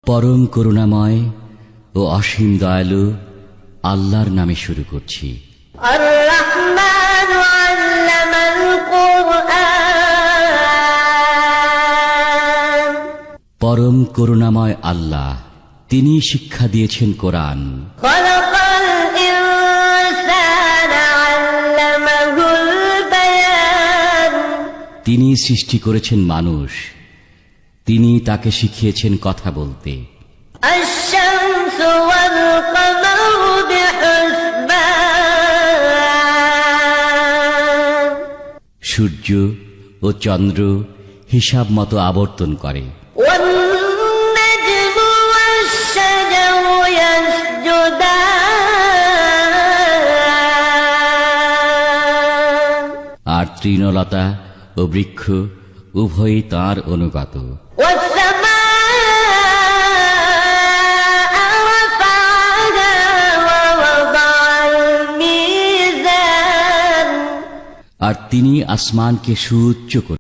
পরম করুণাময় ও অসীম দয়ালু আল্লাহর নামে শুরু করছি। আর-রাহমান আল্লামাল কুরআন। পরম করুণাময় আল্লাহ, তিনি শিক্ষা দিয়েছেন কোরআন। খালাকাল ইনসানা আল্লামাহুল বায়ান। তিনি সৃষ্টি করেছেন মানুষ, তিনি তাকে শিখিয়েছেন কথা বলতে। আশ-শামসু ওয়াল কামারু বিহুসবান। সূর্য ও চন্দ্র হিসাব মতো আবর্তন করে। ওয়ান-নাজমু ওয়াশ-শাজারু ইয়াসজুদান। আর তৃণলতা ও বৃক্ষ উভয়ই তাঁর অনুগত। ওয়াস-সামাআ রাফা'হা ওয়া ওয়াদা'আল মিজান। আর তিনি আসমানকে সুউচ্চ করে